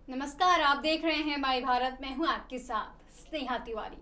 नमस्कार, आप देख रहे हैं माई भारत। मैं हूं आपके साथ स्नेहा तिवारी।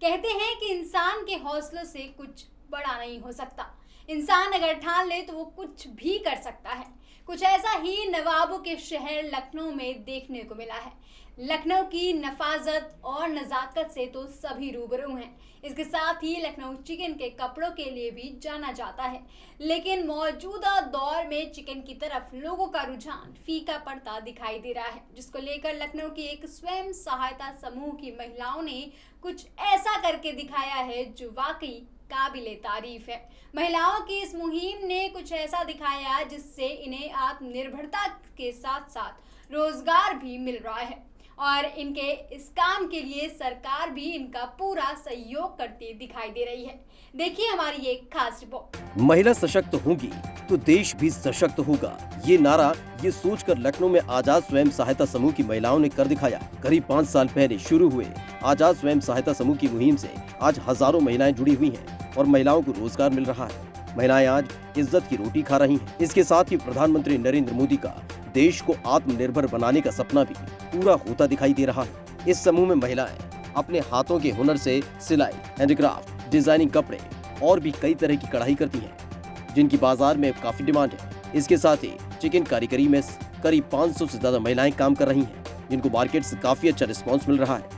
कहते हैं कि इंसान के हौसलों से कुछ बड़ा नहीं हो सकता। इंसान अगर ठान ले तो वो कुछ भी कर सकता है। कुछ ऐसा ही नवाबों के शहर लखनऊ में देखने को मिला है। लखनऊ की नफाजत और नज़ाकत से तो सभी रूबरू हैं। इसके साथ ही लखनऊ चिकन के कपड़ों के लिए भी जाना जाता है। लेकिन मौजूदा दौर में चिकन की तरफ लोगों का रुझान फीका पड़ता दिखाई दे रहा है, जिसको लेकर लखनऊ की एक स्वयं सहायता समूह की महिलाओं ने कुछ ऐसा करके दिखाया है जो वाकई काबिले तारीफ है। महिलाओं की इस मुहिम ने कुछ ऐसा दिखाया जिससे इन्हें आत्मनिर्भरता के साथ साथ रोजगार भी मिल रहा है और इनके इस काम के लिए सरकार भी इनका पूरा सहयोग करती दिखाई दे रही है। देखिए हमारी ये खास रिपोर्ट। महिला सशक्त होगी तो देश भी सशक्त होगा, ये नारा ये सोचकर लखनऊ में आजाद स्वयं सहायता समूह की महिलाओं ने कर दिखाया। करीब 5 साल पहले शुरू हुए आजाद स्वयं सहायता समूह की मुहिम से आज हजारों महिलाएं जुड़ी हुई हैं और महिलाओं को रोजगार मिल रहा है। महिलाएं आज इज्जत की रोटी खा रही हैं। इसके साथ ही प्रधानमंत्री नरेंद्र मोदी का देश को आत्मनिर्भर बनाने का सपना भी पूरा होता दिखाई दे रहा है। इस समूह में महिलाएं अपने हाथों के हुनर से सिलाई, हैंडीक्राफ्ट, डिजाइनिंग कपड़े और भी कई तरह की कढ़ाई करती हैं, जिनकी बाजार में काफी डिमांड है। इसके साथ ही चिकन कारीगरी में करीब 500 से ज्यादा महिलाएं काम कर रही हैं, जिनको मार्केट से काफी अच्छा रिस्पांस मिल रहा है।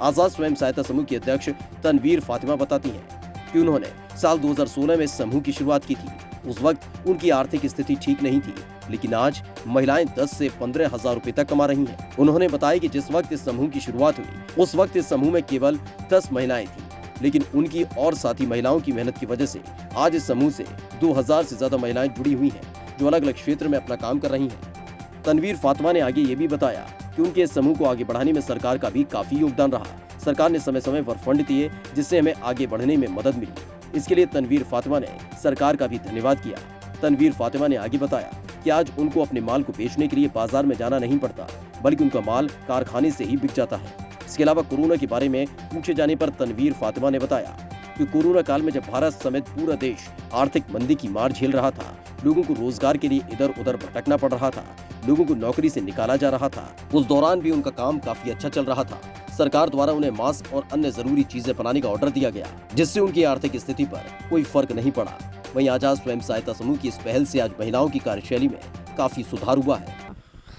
आजाद स्वयं सहायता समूह की अध्यक्ष तनवीर फातिमा बताती हैं कि उन्होंने साल 2016 में इस समूह की शुरुआत की थी। उस वक्त उनकी आर्थिक स्थिति ठीक नहीं थी, लेकिन आज महिलाएं 10 से 15 हजार रुपए तक कमा रही हैं। उन्होंने बताया कि जिस वक्त इस समूह की शुरुआत हुई उस वक्त इस समूह में केवल 10 महिलाएं थी, लेकिन उनकी और साथी महिलाओं की मेहनत की वजह से आज इस समूह से 2000 से ज्यादा महिलाएं जुड़ी हुई हैं, जो अलग अलग क्षेत्र में अपना काम कर रही हैं। तनवीर फातिमा ने आगे ये भी बताया कि उनके इस समूह को आगे बढ़ाने में सरकार का भी काफी योगदान रहा। सरकार ने समय समय पर फंड दिए, जिससे हमें आगे बढ़ने में मदद मिली। इसके लिए तनवीर फातिमा ने सरकार का भी धन्यवाद किया। तनवीर फातिमा ने आगे बताया कि आज उनको अपने माल को बेचने के लिए बाजार में जाना नहीं पड़ता, बल्कि उनका माल कारखाने से ही बिक जाता है। इसके अलावा कोरोना के बारे में पूछे जाने पर तनवीर फातिमा ने बताया कि कोरोना काल में जब भारत समेत पूरा देश आर्थिक मंदी की मार झेल रहा था, लोगों को रोजगार के लिए इधर उधर भटकना पड़ रहा था, लोगों को नौकरी से निकाला जा रहा था, उस दौरान भी उनका काम काफी अच्छा चल रहा था। सरकार द्वारा उन्हें मास्क और अन्य जरूरी चीजें बनाने का ऑर्डर दिया गया, जिससे उनकी आर्थिक स्थिति पर कोई फर्क नहीं पड़ा। वहीं आजाद स्वयं सहायता समूह की इस पहल से आज महिलाओं की कार्यशैली में काफी सुधार हुआ है।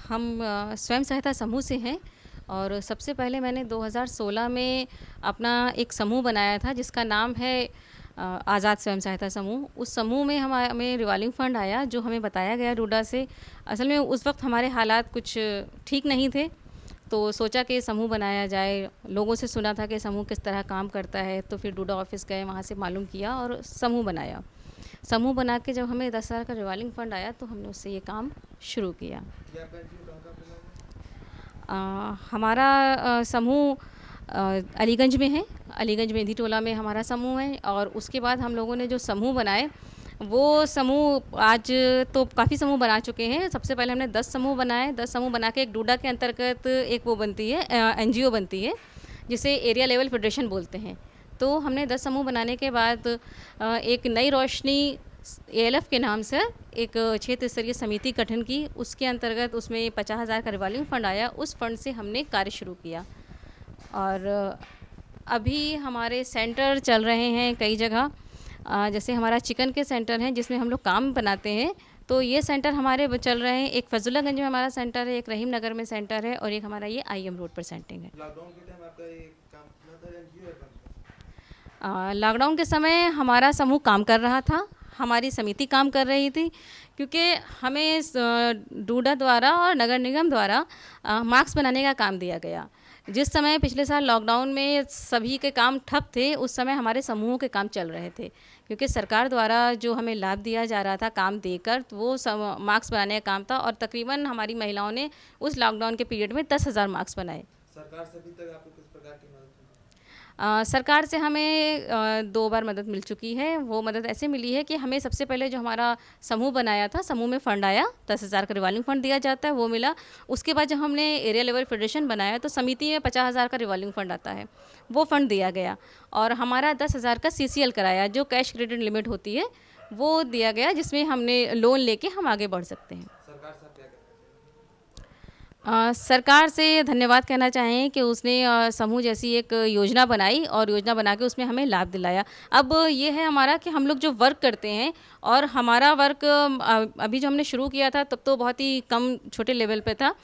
हम स्वयं सहायता समूह से हैं और सबसे पहले मैंने 2016 में अपना एक समूह बनाया था जिसका नाम है आज़ाद स्वयं सहायता समूह। उस समूह में हमें रिवॉल्विंग फ़ंड आया, जो हमें बताया गया डूडा से। असल में उस वक्त हमारे हालात कुछ ठीक नहीं थे, तो सोचा कि समूह बनाया जाए। लोगों से सुना था कि समूह किस तरह काम करता है, तो फिर डूडा ऑफिस गए, वहाँ से मालूम किया और समूह बनाया। समूह बना के जब हमें 10,000 का रिवॉल्विंग फ़ंड आया तो हमने उससे ये काम शुरू किया। हमारा समूह अलीगंज में है, अलीगंज मेंधी टोला में हमारा समूह है। और उसके बाद हम लोगों ने जो समूह बनाए वो समूह आज तो काफ़ी समूह बना चुके हैं। सबसे पहले हमने 10 समूह बनाए। 10 समूह बना के एक डूडा के अंतर्गत एक वो बनती है एनजीओ बनती है, जिसे एरिया लेवल फेडरेशन बोलते हैं। तो हमने 10 समूह बनाने के बाद एक नई रोशनी एएलएफ के नाम से एक क्षेत्र स्तरीय समिति गठन की। उसके अंतर्गत उसमें 50,000 का रिवॉल्विंग फ़ंड आया। उस फंड से हमने कार्य शुरू किया और अभी हमारे सेंटर चल रहे हैं कई जगह। जैसे हमारा चिकन के सेंटर हैं जिसमें हम लोग काम बनाते हैं, तो ये सेंटर हमारे चल रहे हैं। एक फजुल्लागंज में हमारा सेंटर है, एक रहीम नगर में सेंटर है और एक हमारा ये आईएम रोड पर सेंटिंग है। लॉकडाउन के समय हमारा समूह काम कर रहा था, हमारी समिति काम कर रही थी, क्योंकि हमें डूडा द्वारा और नगर निगम द्वारा मास्क बनाने का काम दिया गया। जिस समय पिछले साल लॉकडाउन में सभी के काम ठप थे, उस समय हमारे समूहों के काम चल रहे थे, क्योंकि सरकार द्वारा जो हमें लाभ दिया जा रहा था काम देकर, तो वो मास्क बनाने का काम था। और तकरीबन हमारी महिलाओं ने उस लॉकडाउन के पीरियड में 10,000 मास्क बनाए। सरकार से अभी तक आपको किस प्रकार की मदद मिली? सरकार से हमें 2 बार मदद मिल चुकी है। वो मदद ऐसे मिली है कि हमें सबसे पहले जो हमारा समूह बनाया था, समूह में फ़ंड आया, 10,000 का रिवॉल्विंग फ़ंड दिया जाता है, वो मिला। उसके बाद जब हमने एरिया लेवल फेडरेशन बनाया तो समिति में 50,000 का रिवॉल्विंग फ़ंड आता है, वो फ़ंड दिया गया। और हमारा 10,000 का CCL कराया, जो कैश क्रेडिट लिमिट होती है, वो दिया गया, जिसमें हमने लोन लेके हम आगे बढ़ सकते हैं। सरकार से आप क्या कहना चाहेंगे? सरकार से धन्यवाद कहना चाहें कि उसने समूह जैसी एक योजना बनाई और योजना बना के उसमें हमें लाभ दिलाया। अब ये है हमारा कि हम लोग जो वर्क करते हैं और हमारा वर्क अभी जो हमने शुरू किया था तब तो बहुत ही कम छोटे लेवल पे था।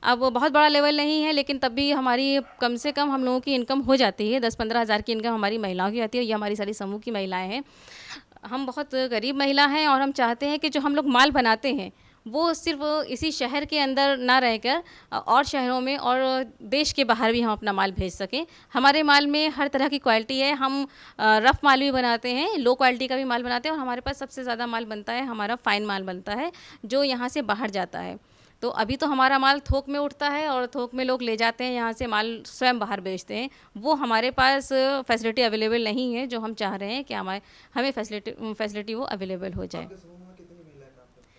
अब बहुत बड़ा लेवल नहीं है, लेकिन तब भी हमारी कम से कम हम लोगों की इनकम हो जाती है। 10-15 हज़ार की इनकम हमारी महिलाओं की आती है। ये हमारी सारी समूह की महिलाएँ हैं। हम बहुत गरीब महिला हैं और हम चाहते हैं कि जो हम लोग माल बनाते हैं वो सिर्फ इसी शहर के अंदर ना रहकर और शहरों में और देश के बाहर भी हम अपना माल भेज सकें। हमारे माल में हर तरह की क्वालिटी है। हम रफ़ माल भी बनाते हैं, लो क्वालिटी का भी माल बनाते हैं और हमारे पास सबसे ज़्यादा माल बनता है, हमारा फ़ाइन माल बनता है जो यहाँ से बाहर जाता है। तो अभी तो हमारा माल थोक में उठता है और थोक में लोग ले जाते हैं, यहाँ से माल स्वयं बाहर बेचते हैं। वो हमारे पास फैसिलिटी अवेलेबल नहीं है जो हम चाह रहे हैं कि हमें फैसिलिटी वो अवेलेबल हो जाए। आपके समूह में कितनी महिलाएं काम करती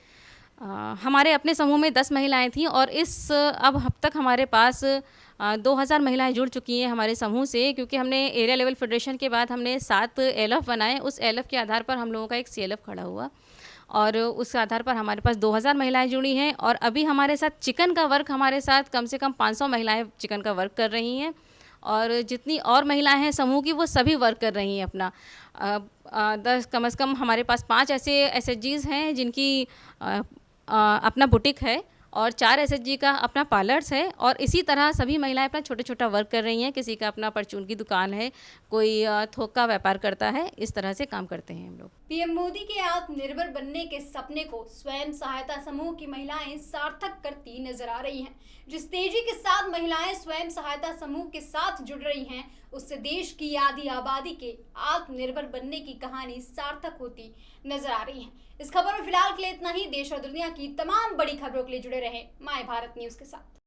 हैं? हमारे अपने समूह में 10 महिलाएं थीं और अब तक हमारे पास 2000 महिलाएं जुड़ चुकी हैं हमारे समूह से, क्योंकि हमने एरिया लेवल फेडरेशन के बाद हमने 7 एलएफ बनाए। उस एलएफ के आधार पर हम लोगों का एक सीएलएफ खड़ा हुआ और उस आधार पर हमारे पास 2000 महिलाएं जुड़ी हैं। और अभी हमारे साथ चिकन का वर्क, हमारे साथ कम से कम 500 महिलाएं चिकन का वर्क कर रही हैं और जितनी और महिलाएं हैं समूह की वो सभी वर्क कर रही हैं अपना। कम से कम हमारे पास 5 ऐसे एसएचजीज़ हैं जिनकी अपना बुटीक है और 4 एसएचजी का अपना पार्लर्स है और इसी तरह सभी महिलाएं अपना छोटा छोटा वर्क कर रही हैं। किसी का अपना परचून की दुकान है, कोई थोक का व्यापार करता है। इस तरह से काम करते हैं हम लोग। पीएम मोदी के आत्मनिर्भर बनने के सपने को स्वयं सहायता समूह की महिलाएं सार्थक करती नजर आ रही हैं। जिस तेजी के साथ महिलाएं स्वयं सहायता समूह के साथ जुड़ रही हैं, उससे देश की आधी आबादी के आत्मनिर्भर बनने की कहानी सार्थक होती नजर आ रही है। इस खबर में फिलहाल के लिए इतना ही। देश और दुनिया की तमाम बड़ी खबरों के लिए जुड़े रहें माय भारत न्यूज के साथ।